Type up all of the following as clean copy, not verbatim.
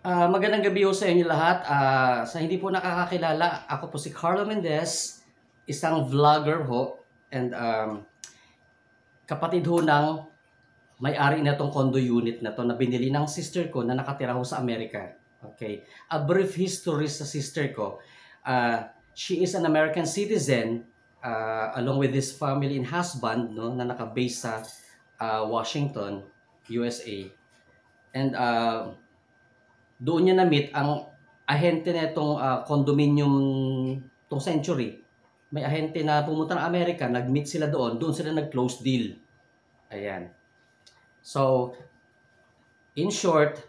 Magandang gabi ho sa inyo lahat. Sa hindi po nakakakilala, ako po si Carlo Mendez, isang vlogger ho, and kapatid ho ng may-ari na tong condo unit na to na binili ng sister ko na nakatira ho sa Amerika. Okay. A brief history sa sister ko. She is an American citizen along with his family and husband, no, na naka-base sa Washington, USA. And doon niya na-meet ang ahente na itong condominium, itong Century. May ahente na pumunta ng Amerika, nag-meet sila doon sila nag-close deal. Ayan. So, in short,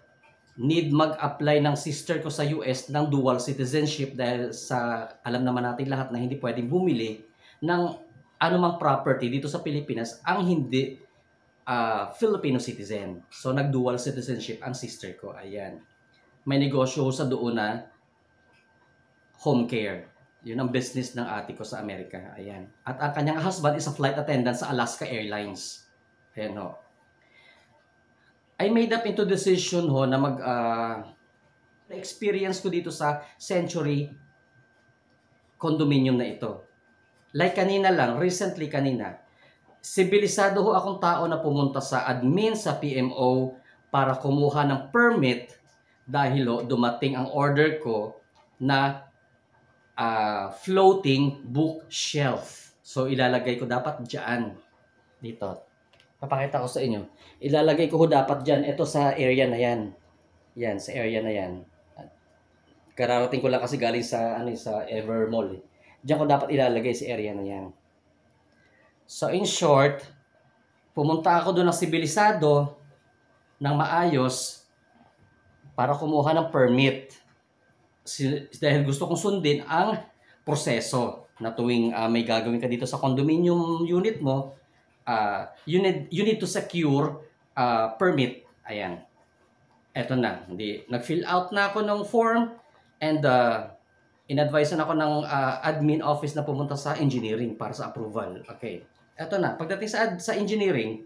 need mag-apply ng sister ko sa US ng dual citizenship dahil sa alam naman natin lahat na hindi pwedeng bumili ng anumang property dito sa Pilipinas ang hindi Filipino citizen. So, nag-dual citizenship ang sister ko. Ayan. May negosyo sa doon na home care. Yun ang business ng ate ko sa Amerika. Ayan. At ang kanyang husband is a flight attendant sa Alaska Airlines. Ayan ho. I made up into decision ho na experience ko dito sa Century condominium na ito. Like kanina lang, recently kanina, sibilisado ho akong tao na pumunta sa admin sa PMO para kumuha ng permit dahil dumating ang order ko na floating bookshelf. So, ilalagay ko dapat dyan. Dito. Papakita ko sa inyo. Ilalagay ko dapat dyan. Ito sa area na yan. Yan, sa area na yan. Kararating ko lang kasi galing sa, sa Ever Mall. Diyan ko dapat ilalagay sa area na yan. So, in short, pumunta ako doon ng sibilisado ng maayos para kumuha ng permit. Dahil gusto kong sundin ang proseso na tuwing may gagawin ka dito sa condominium unit mo, you need to secure permit. Ayan. Eto na. Nag-fill out na ako ng form and in-advise na ako ng admin office na pumunta sa engineering para sa approval. Okay. Eto na. Pagdating sa engineering,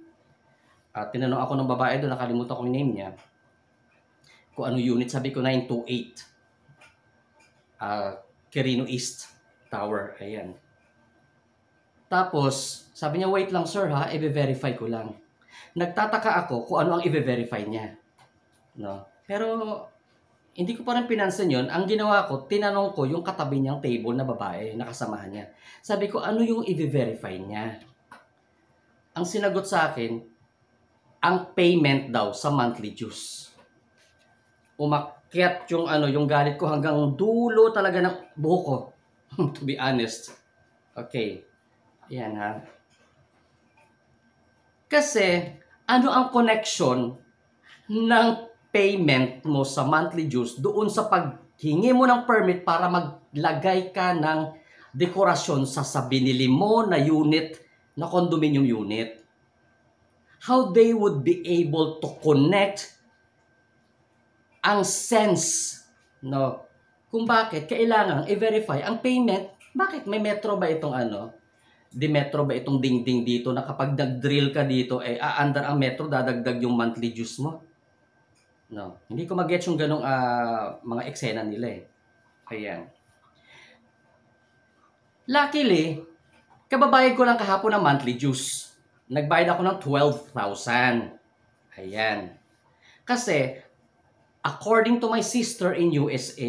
tinanong ako ng babae doon, nakalimutan ko yung name niya. Kung ano unit, sabi ko 928. Quirino East Tower. Ayan. Tapos, sabi niya, wait lang sir ha, i-verify ko lang. Nagtataka ako kung ano ang i-verify niya. No? Pero, hindi ko pa rin pinansin yun. Ang ginawa ko, tinanong ko yung katabi niyang table na babae, na kasamahan niya. Sabi ko, ano yung i-verify niya? Ang sinagot sa akin, ang payment daw sa monthly dues. Umakyat yung galit ko hanggang dulo talaga ng buhok ko. To be honest. Okay. Ayan ha. Kasi, ano ang connection ng payment mo sa monthly dues doon sa paghingi mo ng permit para maglagay ka ng dekorasyon sa binili mo na unit, na condominium unit? How they would be able to connect ang sense, no, kung bakit kailangan i-verify ang payment. Bakit may metro ba itong Metro ba itong dingding dito na kapag nag-drill ka dito, aandar ang metro, dadagdag yung monthly dues mo? No, hindi ko mag-get yung ganong mga eksena nila Ayan. Luckily, kababayad ko lang kahapon ng monthly dues. Nagbayad ako ng 12,000. Ayan. Kasi, according to my sister in USA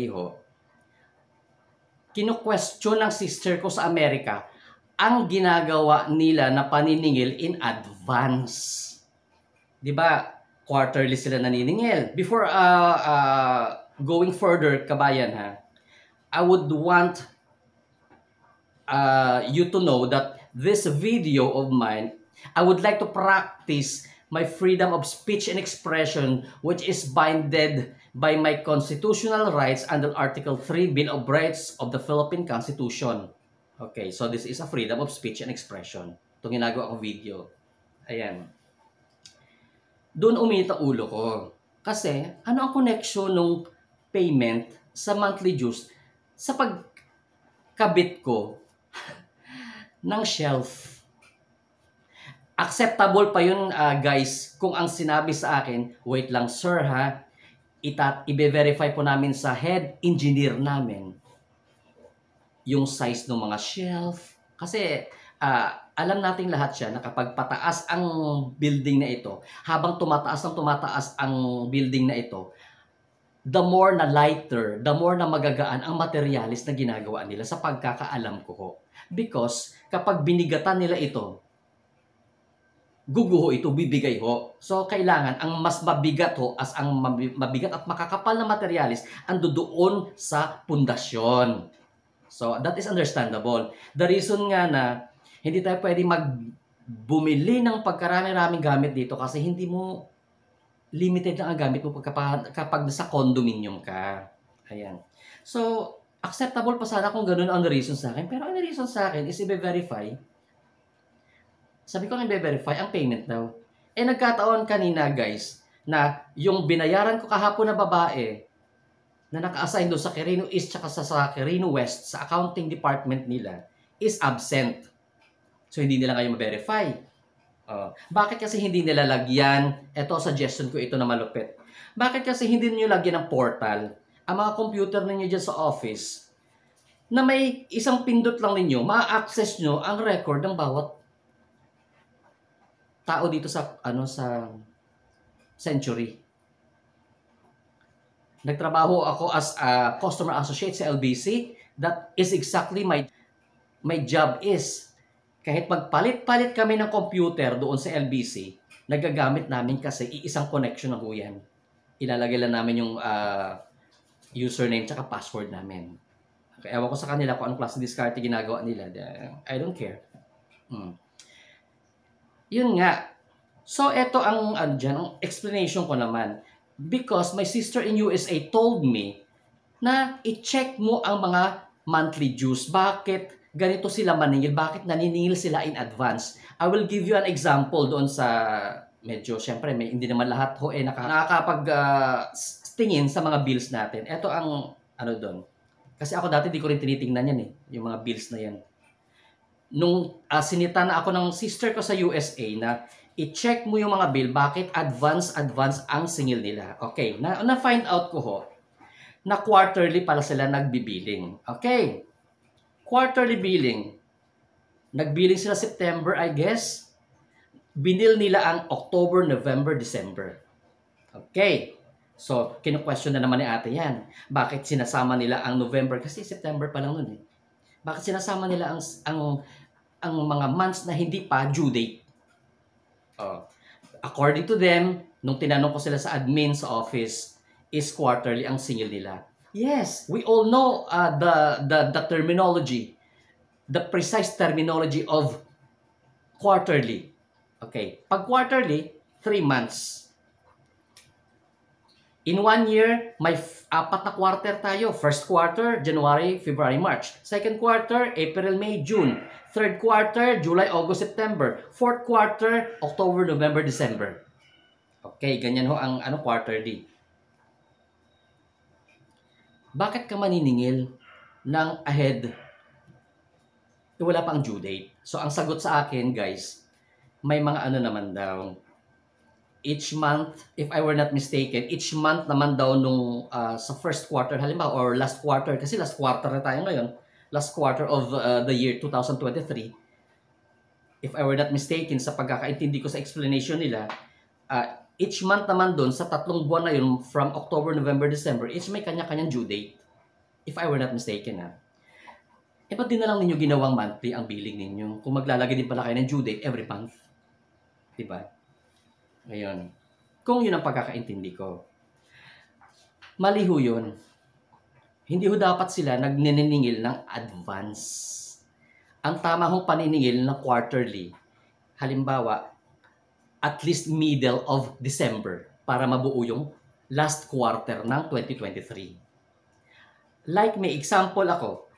kinu-question ng sister ko sa Amerika ang ginagawa nila na paniningil in advance. 'Di ba? Quarterly sila naniningil. Before going further, kabayan ha, I would want you to know that this video of mine, I would like to practice my freedom of speech and expression, which is binded by my constitutional rights under Article 3 Bill of Rights of the Philippine Constitution. Okay, so this is a freedom of speech and expression. Itong ginagawa kong video. Ayan. Doon uminit ang ulo ko. Kasi, ano ang connection ng payment sa monthly dues sa pagkabit ko ng shelf? Acceptable pa yun, guys, kung ang sinabi sa akin, wait lang sir ha, ibe-verify po namin sa head engineer namin yung size ng mga shelf. Kasi alam nating lahat siya na kapag pataas ang building na ito, habang tumataas ang building na ito, the more na lighter, the more na magagaan ang materialis na ginagawa nila sa pagkakaalam ko ho. Because kapag binigatan nila ito, guguho ito, bibigay ho. So, kailangan ang mas mabigat ho, as ang mabigat at makakapal na materialis, ando doon sa pundasyon. So, that is understandable. The reason nga na hindi tayo pwede bumili ng pagkarami-raming gamit dito kasi hindi mo limited lang ang gamit mo kapag nasa condominium ka. Ayan. So, acceptable pa sana kung ganun ang reason sa akin. Pero ang reason sa akin is i-verify. Sabi ko i-verify ang payment daw. Nagkataon kanina guys, na yung binayaran ko kahapon na babae, na naka-assign doon sa Quirino East at sa Quirino West, sa accounting department nila, is absent. So, hindi nila ngayon ma-verify. Bakit kasi hindi nila lagyan? Ito, suggestion ko ito na malupit. Bakit kasi hindi niyo lagyan ng portal ang mga computer ninyo dyan sa office na may isang pindot lang ninyo, ma-access nyo ang record ng bawat tao dito sa Century. Nagtrabaho ako as a customer associate sa LBC. That is exactly my job is. Kahit magpalit-palit kami ng computer doon sa LBC, nagagamit namin kasi iisang connection ng huyan. Ilalagay lang namin yung username tsaka password namin. Okay, ewan ko sa kanila kung anong klase discard ginagawa nila. I don't care. Yun nga. So, ito ang explanation ko naman. Because my sister in USA told me na i-check mo ang mga monthly dues. Bakit ganito sila maningil? Bakit naniningil sila in advance? I will give you an example doon sa medyo, syempre, hindi naman lahat ho nakakapag-tingin sa mga bills natin. Ito ang doon. Kasi ako dati di ko rin tinitingnan yan yung mga bills na yan. Nung sinita na ako ng sister ko sa USA na i-check mo yung mga bill, bakit advance ang singil nila. Okay, na-find out ko ho na quarterly pala sila nagbibilling. Okay, quarterly billing. Nagbilling sila September, I guess. Binil nila ang October, November, December. Okay, so kinu-question na naman ni ate yan. Bakit sinasama nila ang November? Kasi September pa lang nun Bakit sinasama nila ang mga months na hindi pa due date? According to them, nung tinanong ko sila sa admin sa office, is quarterly ang singil nila. Yes, we all know the terminology, the precise terminology of quarterly. Okay, pag quarterly, 3 months. In 1 year, may 4 na quarter tayo. First quarter, January, February, March. Second quarter, April, May, June. Third quarter, July, August, September. Fourth quarter, October, November, December. Okay, ganyan ho ang quarterly. Bakit ka maniningil ng ahead? Wala pang due date. So, ang sagot sa akin, guys, may mga naman daw. Each month, if I were not mistaken, each month naman daw nung sa first quarter, halimbawa, or last quarter, kasi last quarter na tayo ngayon, last quarter of the year 2023, if I were not mistaken, sa pagkakaintindi ko sa explanation nila, each month naman doon, sa 3 buwan na yun, from October, November, December, each may kanya-kanyang due date. If I were not mistaken, ba't din na lang ninyo ginawang monthly ang billing ninyo? Kung maglalagay din pala kayo ng due date every month. Diba? Ngayon, kung yun ang pagkakaintindi ko, mali ho yun. Hindi ho dapat sila nagniningil ng advance. Ang tama hong paniningil ng quarterly, halimbawa, at least middle of December para mabuo yung last quarter ng 2023. Like may example ako,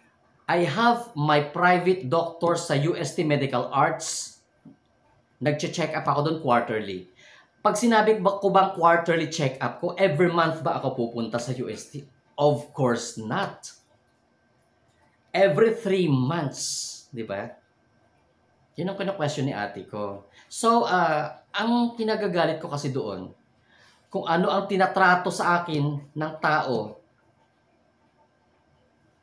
I have my private doctor sa UST Medical Arts. Nag-check up ako doon quarterly. Pag sinabi ko bang quarterly check-up ko, every month ba ako pupunta sa UST? Of course not. Every 3 months, di ba? Yun ang question ni ate ko. So, ang kinagagalit ko kasi doon, kung ano ang tinatrato sa akin ng tao,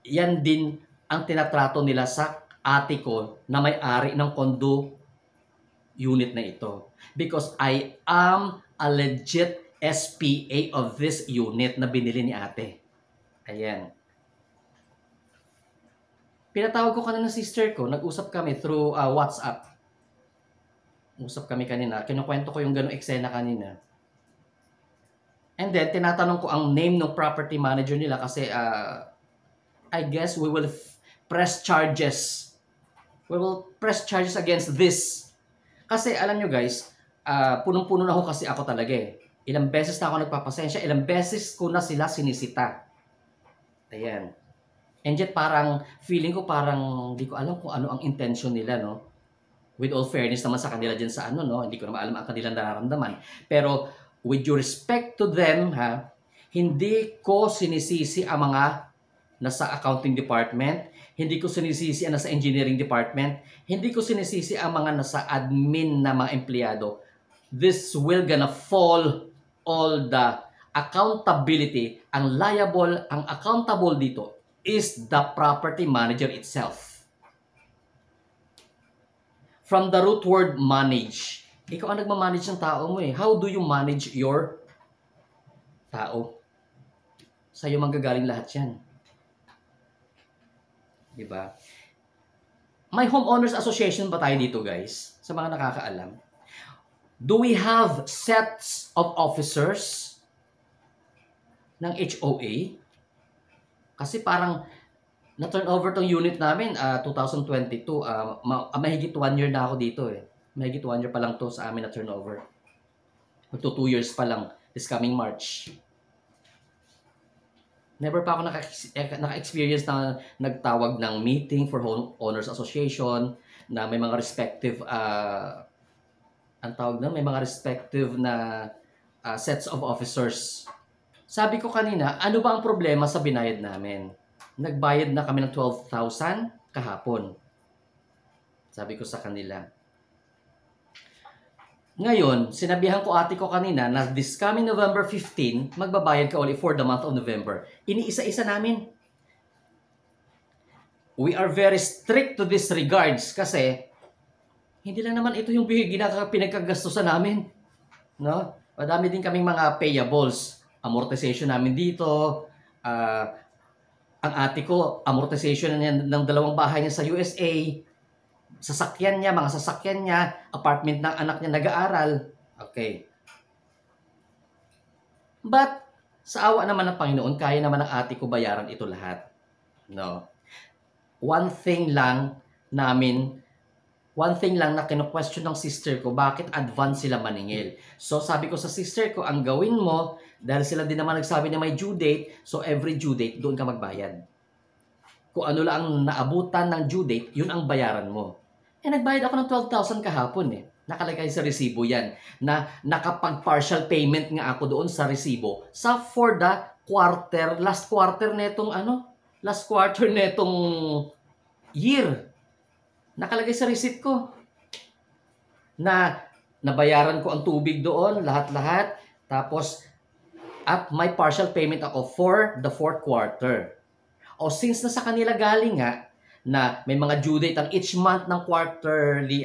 yan din ang tinatrato nila sa ate ko na may-ari ng condo unit na ito. Because I am a legit SPA of this unit na binili ni ate. Ayan. Pinatawag ko kanina sister ko, nag-usap kami through WhatsApp. Usap kami kanina, kinukwento ko yung ganong eksena kanina. And then, tinatanong ko ang name ng property manager nila kasi I guess we will press charges. We will press charges against this. Kasi alam nyo guys, punong-puno na ho kasi ako talaga eh. Ilang beses na ako nagpapasensya, ilang beses ko na sila sinisita. Ayan. And yet parang, feeling ko parang, hindi ko alam kung ano ang intention nila, no? With all fairness naman sa kanila dyan sa ano, no? Hindi ko naman alam ang kanilang nararamdaman. Pero, with due respect to them, hindi ko sinisisi ang mga nasa accounting department, hindi ko sinisisi ang nasa engineering department, hindi ko sinisisi ang mga nasa admin na mga empleyado. This will gonna fall all the accountability. Ang liable, ang accountable dito is the property manager itself. From the root word manage. Ikaw ang nagmamanage ng tao mo eh. How do you manage your tao? Sa'yo manggagaling lahat yan. Diba? May homeowners association ba tayo dito guys? Sa mga nakakaalam. Do we have sets of officers ng HOA? Kasi parang na-turn over tong unit namin 2022. Mahigit 1 year na ako dito eh. Mahigit 1 year pa lang to sa amin na turnover. Magto 2 years pa lang this coming March. Never pa ako naka-experience na nagtawag ng meeting for homeowners association na may mga respective ang tawag na may mga respective na sets of officers. Sabi ko kanina, ano ba ang problema sa binayad namin? Nagbayad na kami ng 12,000 kahapon. Sabi ko sa kanila. Ngayon, sinabihan ko ate ko kanina na this coming November 15, magbabayad ka ulit for the month of November. Iniisa-isa namin. We are very strict to this regards kasi hindi lang naman ito yung pinagkagastusan namin. No? Madami din kaming mga payables. Amortization namin dito. Ang ate ko, amortization niya ng 2 bahay niya sa USA. Sasakyan niya, mga sasakyan niya, apartment ng anak niya nag-aaral. Okay. But, sa awa naman ng Panginoon, kaya naman ng ate ko bayaran ito lahat. No? One thing lang na kinu-question ng sister ko, bakit advance sila maningil? So, sabi ko sa sister ko, ang gawin mo, dahil sila din naman nagsabi na may due date, so every due date, doon ka magbayad. Kung ano lang ang naabutan ng due date, yun ang bayaran mo. Nagbayad ako ng 12,000 kahapon eh. Nakalagay sa resibo yan. Na nakapag-partial payment nga ako doon sa resibo for the quarter, last quarter netong year. Nakalagay sa receipt ko. Na nabayaran ko ang tubig doon, lahat-lahat. Tapos, at may partial payment ako for the 4th quarter. O since nasa kanila galing nga, na may mga due date ang each month ng quarterly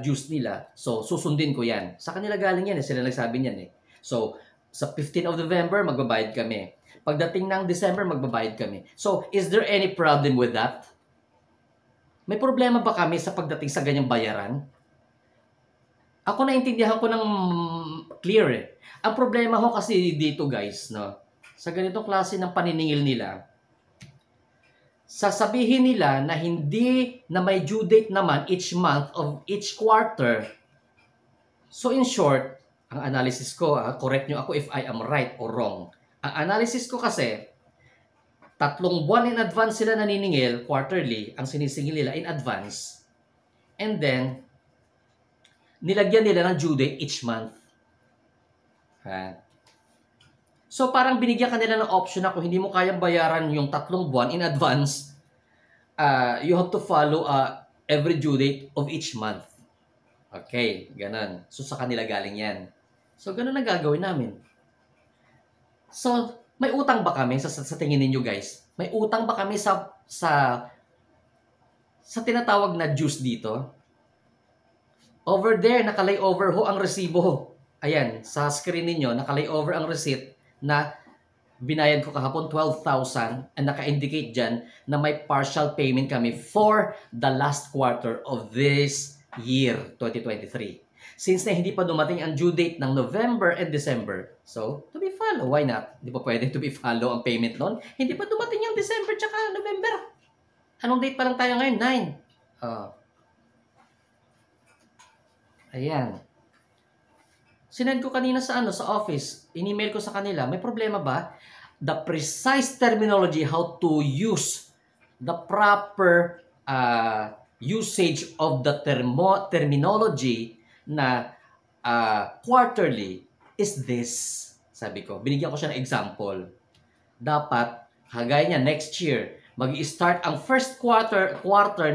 dues nila. So, susundin ko yan. Sa kanila galing yan eh. Sila nagsabi niyan eh. So, sa 15 of November, magbabayad kami. Pagdating ng December, magbabayad kami. So, is there any problem with that? May problema ba kami sa pagdating sa ganyang bayaran? Ako naintindihan ko ng clear eh. Ang problema ko kasi dito guys, no? Sa ganitong klase ng paniningil nila, sasabihin nila na hindi na may due date naman each month of each quarter. So in short, ang analysis ko, correct nyo ako if I am right or wrong. Ang analysis ko kasi, 3 buwan in advance sila naniningil, quarterly, ang sinisingil nila in advance. And then, nilagyan nila ng due date each month. So parang binigyan kanila ng option na kung hindi mo kayang bayaran yung 3 buwan in advance, you have to follow every due date of each month. Okay, ganun. So sa kanila galing yan. So ganun ang gagawin namin. So, may utang ba kami sa tingin ninyo guys? May utang ba kami sa tinatawag na juice dito? Over there, nakalay over ho ang resibo. Ayan, sa screen ninyo, nakalay over ang receipt na binayad ko kahapon 12,000 and naka-indicate dyan na may partial payment kami for the last quarter of this year, 2023. Since na hindi pa dumating ang due date ng November and December, so, to be follow, why not? Hindi pa pwede to be follow ang payment nun? Hindi pa dumating yung December tsaka November. Anong date pa lang tayo ngayon? 9. Ayan. Sinend ko kanina sa office. In-email ko sa kanila, may problema ba? The precise terminology, how to use the proper usage of the terminology na quarterly is this. Sabi ko, binigyan ko siya ng example. Dapat, kagaya niya next year, mag-i-start ang first quarter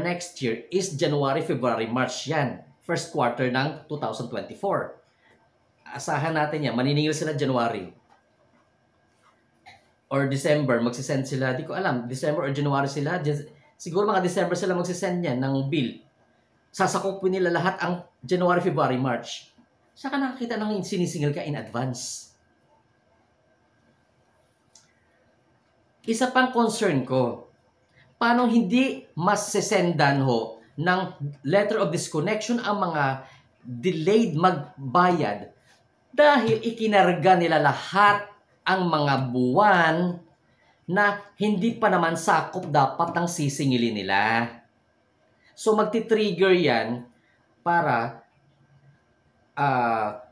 next year is January, February, March yan. First quarter ng 2024. Asahan natin yan, maniningil sila January. Or December, magsisend sila, di ko alam, December or January sila, siguro mga December sila magsisend yan ng bill. Sasakupin nila lahat ang January, February, March. Saka nakakita ng sinisingil ka in advance. Isa pang concern ko, paano hindi mas sesendan ho ng letter of disconnection ang mga delayed magbayad dahil ikinarga nila lahat ang mga buwan na hindi pa naman sakop dapat ng sisingilin nila. So magti-trigger yan para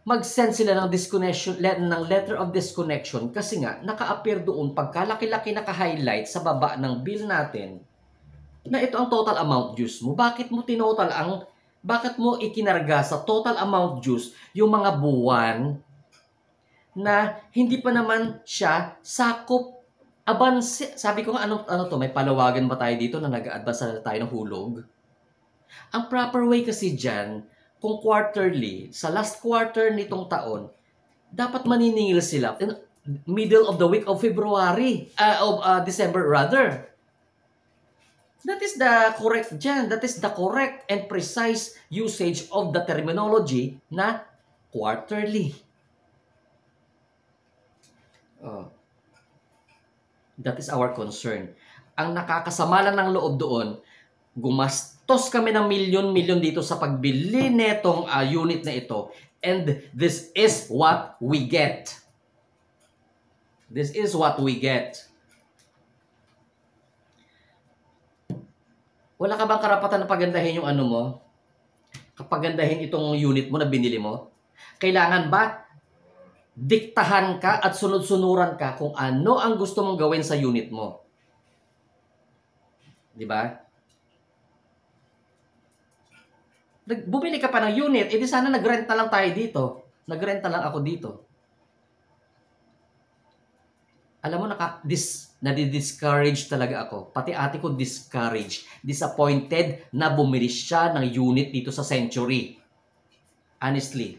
mag-send sila ng disconnection, ng letter of disconnection kasi nga naka-appear doon pagkalaki-laki naka-highlight sa baba ng bill natin na ito ang total amount dues mo. Bakit mo ikinarga sa total amount dues yung mga buwan na hindi pa naman siya sakop advance? Sabi ko nga, ano to, may palawagan ba tayo dito na nag-advance na tayo ng hulog? Ang proper way kasi dyan, kung quarterly, sa last quarter nitong taon, dapat maniningil sila in middle of the week of December rather. That is the correct dyan. That is the correct and precise usage of the terminology na quarterly. That is our concern. Ang nakakasama lang ng loob doon, gumastos kami ng milyon-milyon dito sa pagbili netong unit na ito. And this is what we get. This is what we get. Wala ka bang karapatan na pagandahin yung mo? Kapagandahin itong unit mo na binili mo? Kailangan ba diktahan ka at sunod-sunuran ka kung ano ang gusto mong gawin sa unit mo? Di ba? Bumili ka pa ng unit, edi sana nag-rent na lang tayo dito. Nag-rent na lang ako dito. Alam mo, nadi-discourage talaga ako. Pati ate ko discouraged. Disappointed na bumili siya ng unit dito sa Century. Honestly.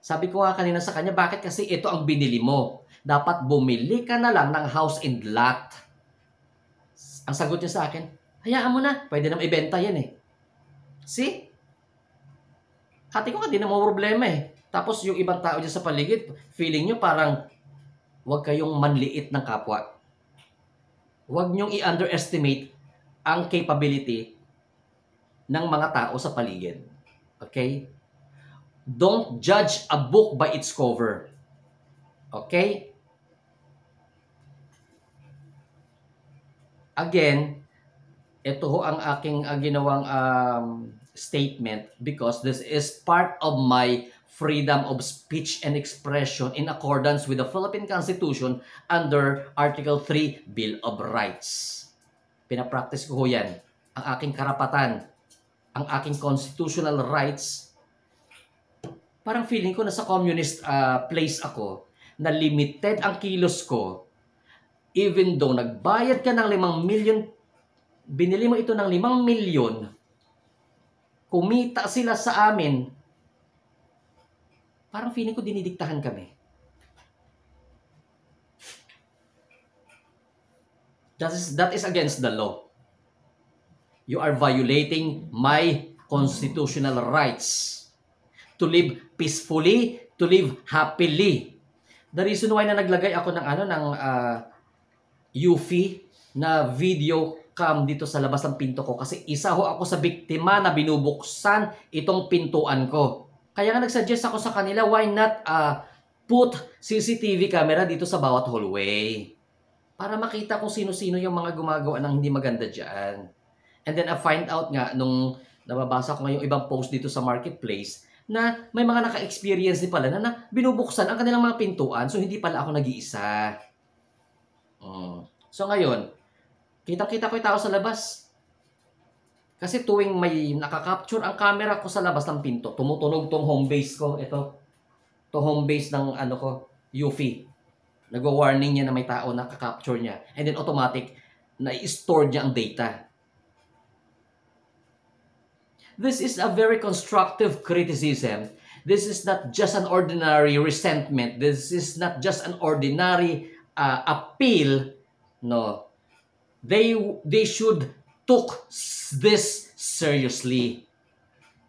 Sabi ko nga kanina sa kanya, bakit kasi ito ang binili mo? Dapat bumili ka na lang ng house and lot. Ang sagot niya sa akin, hayaan mo na, pwede naman ibenta yan eh. See? Ate ko hindi na mo problema eh. Tapos yung ibang tao dyan sa paligid, feeling nyo parang huwag kayong manliit ng kapwa. Huwag nyong i-underestimate ang capability ng mga tao sa paligid. Okay? Don't judge a book by its cover. Okay? Again, ito ho ang aking ginawang statement because this is part of my freedom of speech and expression in accordance with the Philippine Constitution under Article 3 Bill of Rights. Pinapractice ko ho yan. Ang aking karapatan, ang aking constitutional rights. Parang feeling ko nasa communist place ako na limited ang kilos ko. Even though nagbayad ka ng 5 million, binili mo ito ng 5 million, kumita sila sa amin, parang feeling ko dinidiktahan kami. That is against the law. You are violating my constitutional rights to live peacefully, to live happily. The reason why na naglagay ako ng UFI na video cam dito sa labas ng pinto ko kasi isa ho ako sa biktima na binubuksan itong pintuan ko. Kaya nga nagsuggest ako sa kanila, why not put CCTV camera dito sa bawat hallway para makita kung sino-sino yung mga gumagawa ng hindi maganda dyan. And then I find out nga nung nababasa ko ngayong ibang post dito sa marketplace na may mga naka-experience din pala na binubuksan ang kanilang mga pintuan, so hindi pala ako nag-iisa. So ngayon, kitang-kita ko yung tao sa labas. Kasi tuwing may nakaka-capture ang camera ko sa labas ng pinto, tumutunog tong home base ko. Ito, to home base ng UFI. Nagwa-warning niya na may tao na nakaka-capture niya. And then automatic, na-store niya ang data. This is a very constructive criticism. This is not just an ordinary resentment. This is not just an ordinary appeal. No. They should took this seriously.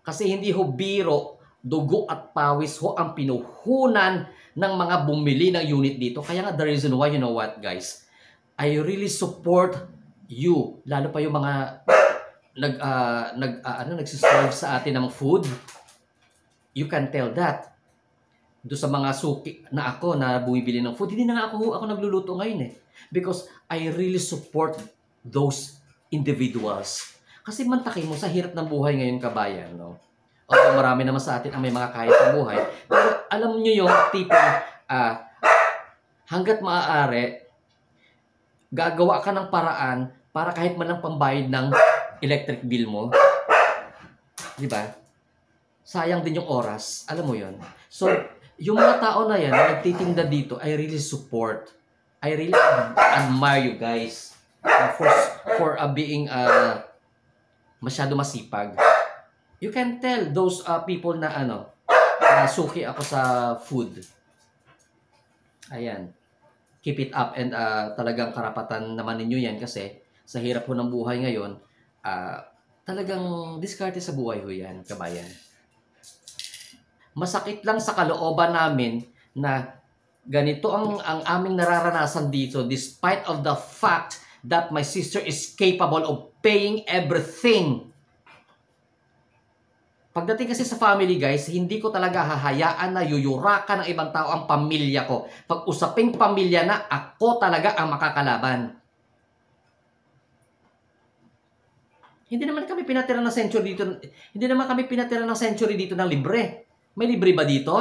Kasi hindi ho biro, dugo at pawis ho ang pinuhunan ng mga bumili ng unit dito. Kaya nga the reason why, you know what guys, I really support you, lalo pa yung mga nagsiserve sa atin ng food. You can tell that. Do sa mga suki na ako na bumibili ng food, hindi na nga ako nagluluto ngayon eh. Because I really support those individuals. Kasi mantakin mo sa hirap ng buhay ngayon, kabayan, no? Although marami naman sa atin ang may mga kahit sa buhay, pero alam nyo yung tipong hanggat maaari, gagawa ka ng paraan para kahit man lang pambayad ng electric bill mo. Di ba? Sayang din yung oras. Alam mo yon. So, yung mga tao na yan na nagtitinda dito, I really support. I really admire you guys for being masyado masipag. You can tell those people na suki ako sa food. Ayan. Keep it up and talagang karapatan naman ninyo yan kasi sa hirap ho ng buhay ngayon, talagang diskarte sa buhay ho yan, kabayan. Masakit lang sa kalooban namin na ganito ang aming nararanasan dito despite of the fact that my sister is capable of paying everything. Pagdating kasi sa family guys, hindi ko talaga hahayaan na yuyurakan ng ibang tao ang pamilya ko. Pag usaping pamilya na, ako talaga ang makakalaban. Hindi naman kami pinatira ng century dito. Hindi naman kami pinatira ng century dito ng libre. May libre ba dito?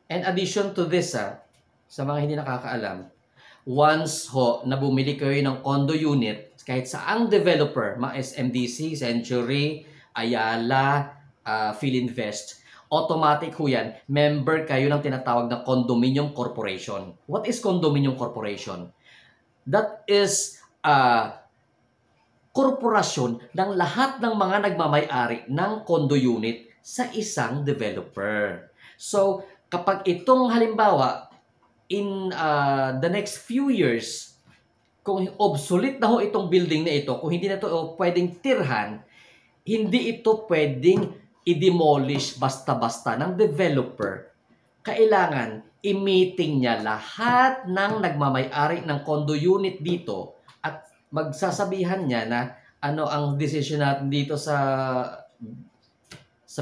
In addition to this, sa mga hindi nakakaalam, once ho na bumili kayo ng condo unit, kahit saang developer, mga SMDC, Century, Ayala, Philinvest, automatic ho yan, member kayo ng tinatawag na condominium corporation. What is condominium corporation? That is korporasyon ng lahat ng mga nagmamay-ari ng condo unit sa isang developer. So, kapag itong halimbawa, in the next few years, kung obsolete na ho itong building na ito, kung hindi na ito pwedeng tirhan, hindi ito pwedeng i-demolish basta-basta ng developer. Kailangan i-meeting niya lahat ng nagmamay-ari ng condo unit dito at magsasabihan niya na ano ang decision natin dito sa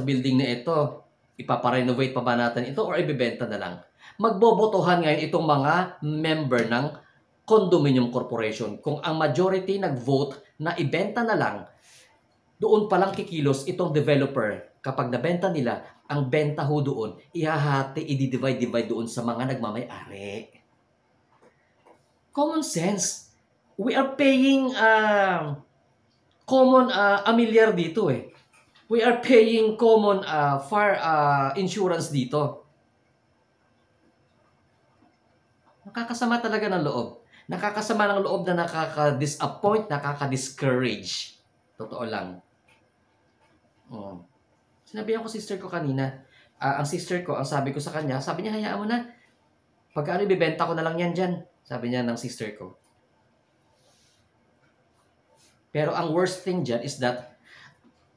building na ito. Ipaparenovate pa ba natin ito or ibibenta na lang? Magbobotohan ngayon itong mga member ng condominium corporation. Kung ang majority nag-vote na ibenta na lang, doon pa lang kikilos itong developer. Kapag nabenta nila, ang benta ho doon, ihahati, i-divide doon sa mga nagmamay-ari. Common sense. We are paying common amilyar dito eh. We are paying common fire insurance dito. Nakakasama talaga ng loob. Nakakasama ng loob na nakaka-disappoint, nakaka-discourage. Totoo lang. Sinabihan ko sister ko kanina, ang sister ko, ang sabi ko sa kanya, sabi niya, hayaan mo na. Pagka ibibenta ko na lang yan dyan. Sabi niya ng sister ko. Pero ang worst thing dyan is that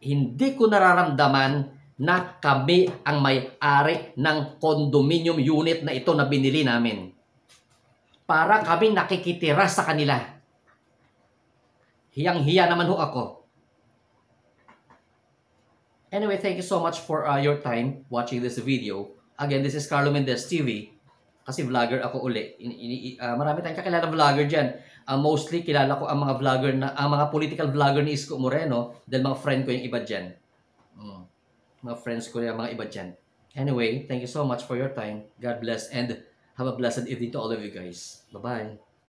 hindi ko nararamdaman na kami ang may-ari ng condominium unit na ito na binili namin. Para kami nakikitira sa kanila. Hiyang-hiya naman ho ako. Anyway, thank you so much for your time watching this video. Again, this is Carlo Mendez TV. Kasi vlogger ako uli. Marami tayong kakilala vlogger dyan. Mostly, kilala ko ang mga vlogger ang mga political vlogger ni Isko Moreno dahil mga friend ko yung iba dyan. Mga friends ko yung mga iba dyan. Anyway, thank you so much for your time. God bless and have a blessed evening to all of you guys. Bye-bye.